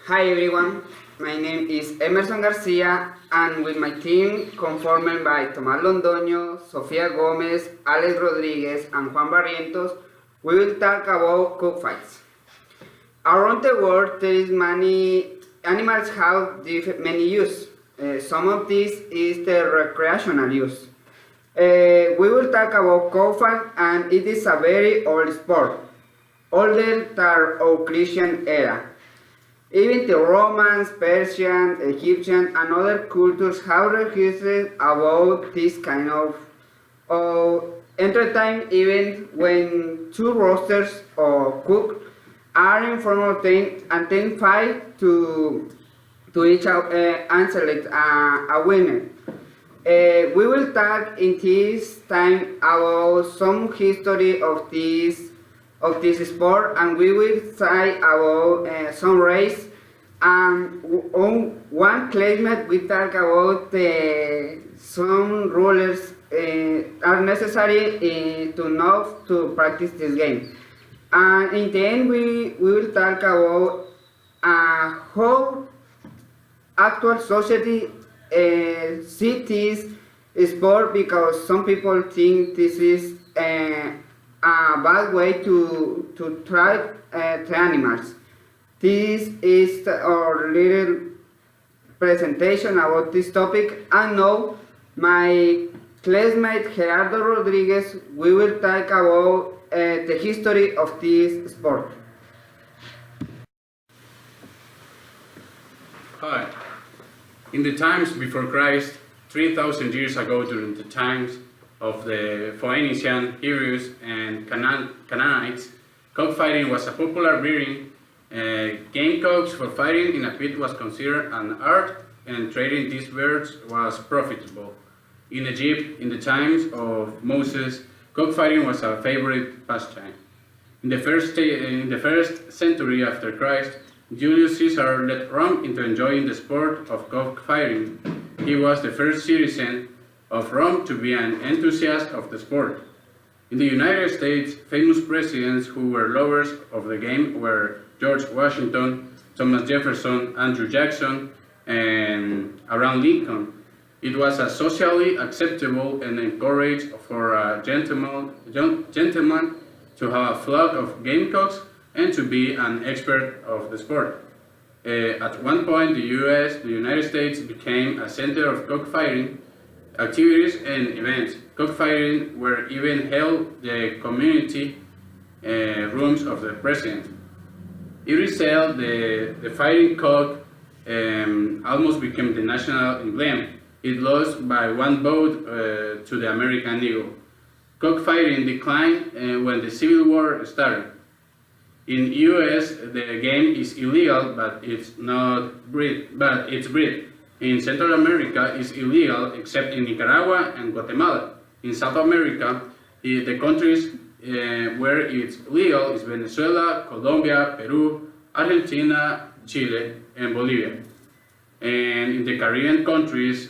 Hi everyone, my name is Emerson Garcia and with my team conformed by Tomás Londoño, Sofía Gómez, Alex Rodriguez and Juan Barrientos, we will talk about cockfights. Around the world there is many animals have many use. Some of these is the recreational use. We will talk about cockfight and it is a very old sport, older than our Christian era. Even the Romans, Persian, Egyptian, and other cultures have registered about this kind of entertainment event when two roosters or cook are in front of them and then fight to each and select a winner. We will talk in this time about some history of this sport and we will say about some race and on one classmate we talk about some rules are necessary to know to practice this game. And in the end we will talk about how actual society see this sport because some people think this is a bad way to try the animals. This is our little presentation about this topic and now my classmate Gerardo Rodriguez we will talk about the history of this sport. Hi. In the times before Christ, 3,000 years ago during the times of the Phoenician, Hebrews, and Canaanites, cockfighting was a popular breeding. Game cocks for fighting in a pit was considered an art, and trading these birds was profitable. In Egypt, in the times of Moses, cockfighting was a favorite pastime. In the first century after Christ, Julius Caesar led Rome into enjoying the sport of cockfighting. He was the first citizen of Rome to be an enthusiast of the sport. In the United States, famous presidents who were lovers of the game were George Washington, Thomas Jefferson, Andrew Jackson, and Abraham Lincoln. It was a socially acceptable and encouraged for a gentleman to have a flock of gamecocks and to be an expert of the sport. At one point, the United States became a center of cockfighting activities and events. Cockfighting were even held the community rooms of the president. It is said the fighting cock almost became the national emblem. It lost by one vote to the American eagle. Cockfighting declined when the Civil War started. In U.S., the game is illegal, but it's bred. In Central America, it's illegal except in Nicaragua and Guatemala. In South America, the countries where it's legal is Venezuela, Colombia, Peru, Argentina, Chile, and Bolivia. And in the Caribbean countries,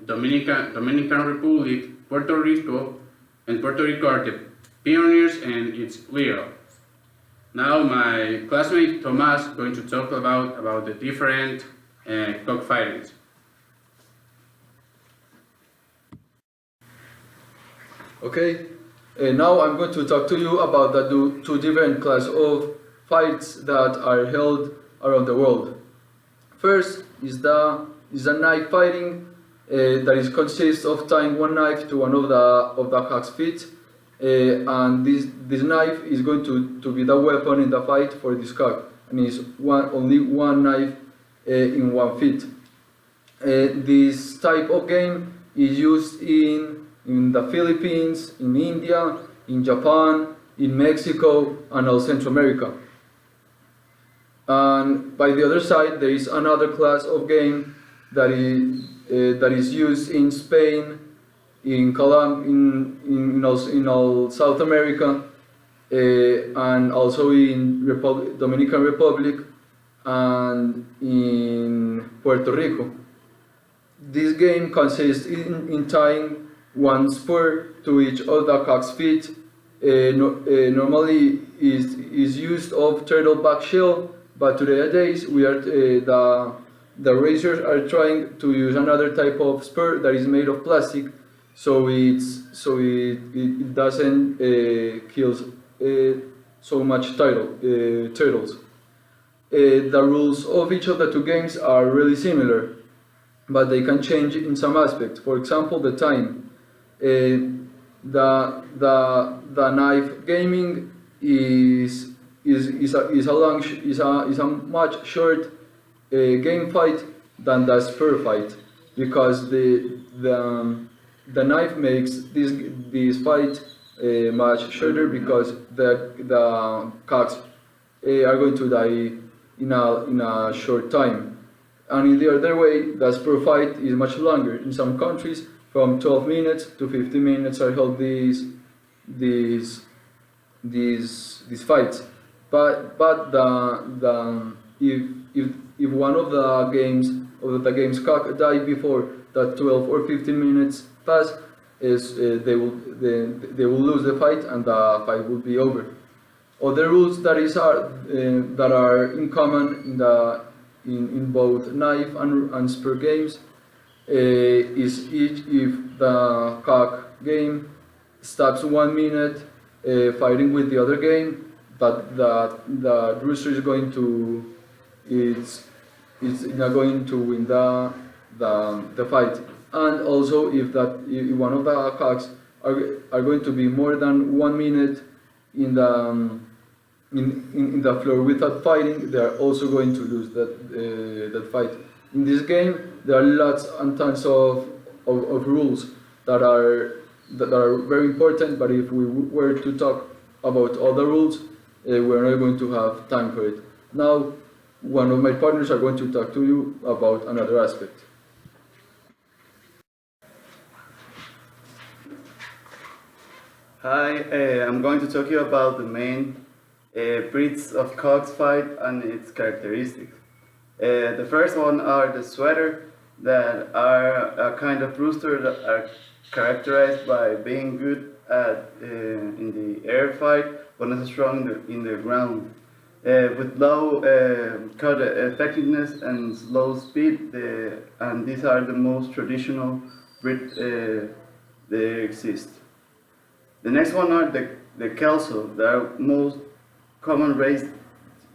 Dominican Republic, Puerto Rico are the pioneers and it's legal. Now my classmate Thomas is going to talk about the different cockfightings. Okay, now I'm going to talk to you about the two different class of fights that are held around the world. First is the knife fighting that consists of tying one knife to one of the cock's feet, and this knife is going to be the weapon in the fight for this cock, and it's only one knife in one feet. This type of game is used in the Philippines, in India, in Japan, in Mexico, and all Central America. And by the other side, there is another class of game that is used in Spain, in all South America, and also in Dominican Republic and in Puerto Rico. This game consists in tying one spur to each of the cock's feet. Normally is used of turtleback shell But nowadays we are the racers are trying to use another type of spur that is made of plastic, so it doesn't kills so much turtles. The rules of each of the two games are really similar, but they can change in some aspects. For example, the time. The knife gaming is a much short game fight than the spur fight, because the knife makes this fight much shorter, because the cogs are going to die in a short time. And in the other way, the spur fight is much longer. In some countries, from 12 minutes to 15 minutes are held these fights. But if one of the games cock die before that 12 or 15 minutes pass, they will lose the fight and the fight will be over. Other rules that are in common in both knife and spur games is if the cock game stops 1 minute fighting with the other game, that the rooster is going to not going to win the fight. And also if one of the cocks are going to be more than 1 minute in the floor without fighting, they are also going to lose that fight. In this game, there are lots and tons of rules that are very important. But if we were to talk about all the rules, we're not going to have time for it. Now, one of my partners are going to talk to you about another aspect. Hi, I'm going to talk to you about the main breeds of cogs fight and its characteristics. The first one are the sweater, that are a kind of rooster that are characterized by being good at in the air fight, but not strong in the ground. With low cut effectiveness and slow speed, and these are the most traditional breed they exist. The next one are the Kelso, the most common race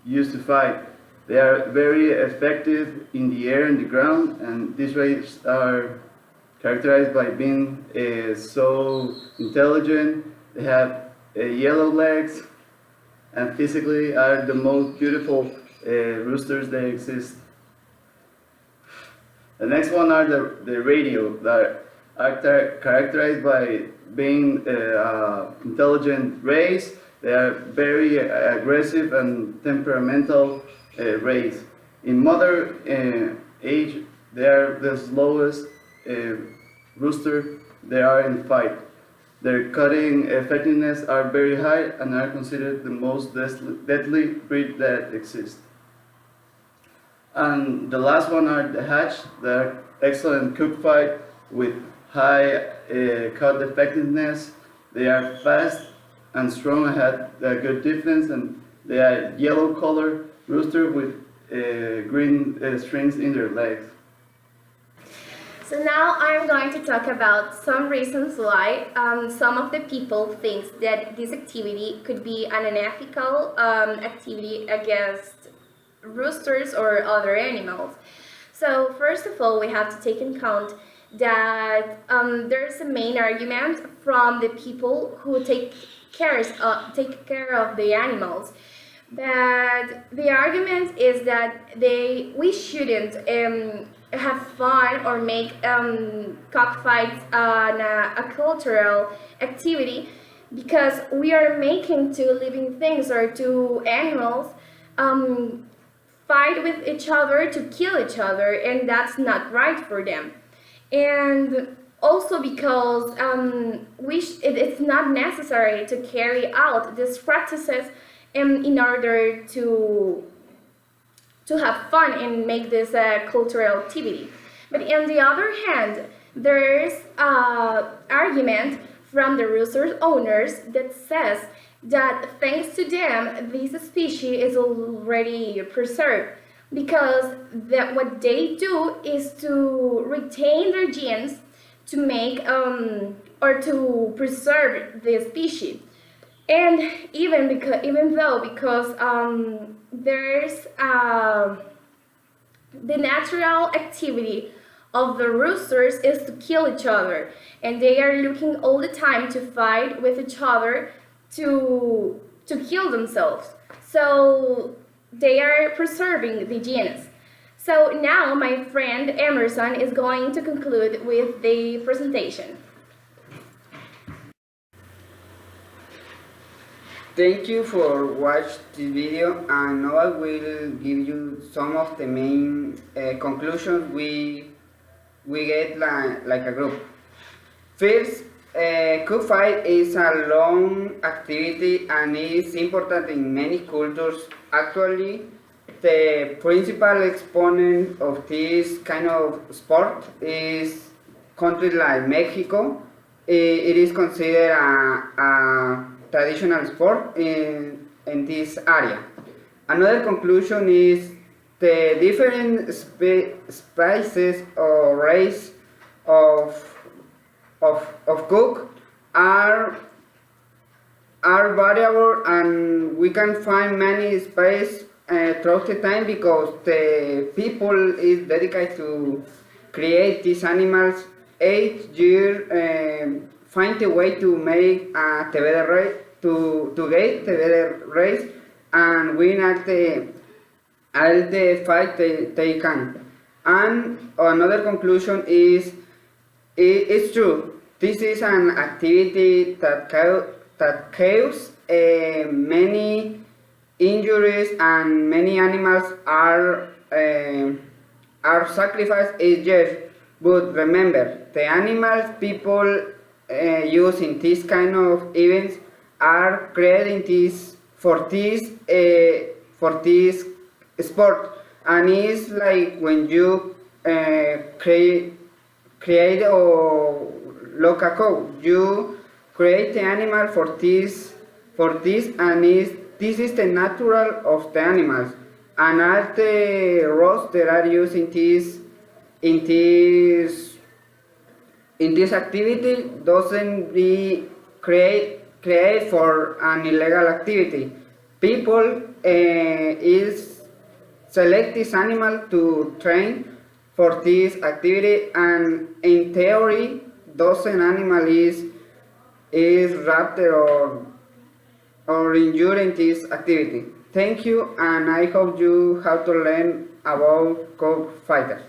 used to fight. They are very effective in the air and the ground, and these races are characterized by being so intelligent. They have yellow legs, and physically are the most beautiful roosters that exist. The next one are the radio, that are characterized by being intelligent race. They are very aggressive and temperamental race. In modern age, they are the slowest rooster they are in fight. Their cutting effectiveness are very high and are considered the most deadly breed that exists. And the last one are the Hatch. They are excellent cook fight with high cut effectiveness. They are fast and strong and have a good defense, and they are yellow color rooster with green strings in their legs. So now I'm going to talk about some reasons why some of the people think that this activity could be an unethical activity against roosters or other animals. So first of all, we have to take in account that there's a main argument from the people who take care of the animals. That the argument is that we shouldn't have fun or make cockfights a cultural activity, because we are making two living things or two animals fight with each other to kill each other, and that's not right for them. And also because it's not necessary to carry out these practices in order to have fun and make this a cultural activity. But on the other hand, there is an argument from the rooster owners that says that thanks to them, this species is already preserved because what they do is to retain their genes to make or to preserve the species. And even though because there's the natural activity of the roosters is to kill each other, and they are looking all the time to fight with each other to kill themselves. So they are preserving the genes. So now my friend Emerson is going to conclude with the presentation. Thank you for watching this video, and now I will give you some of the main conclusions we get like a group. First, cockfight is a long activity and is important in many cultures. Actually, the principal exponent of this kind of sport is countries like Mexico. It is considered a traditional sport in this area. Another conclusion is the different species or race of cook are variable, and we can find many species throughout the time because the people is dedicated to create these animals each year. Find a way to make a better race, to get the better race and win all the fight they can. And another conclusion is it's true. This is an activity that causes many injuries, and many animals are sacrificed each year. But remember, the animals people use in this kind of events are creating this for this sport, and it's like when you create or look a cow, you create the animal for this and this is the natural of the animals, and all the roles that are used in this activity doesn't be create for an illegal activity. People is select this animal to train for this activity, and in theory, doesn't animal is raped or injured in this activity. Thank you, and I hope you have to learn about cockfighters.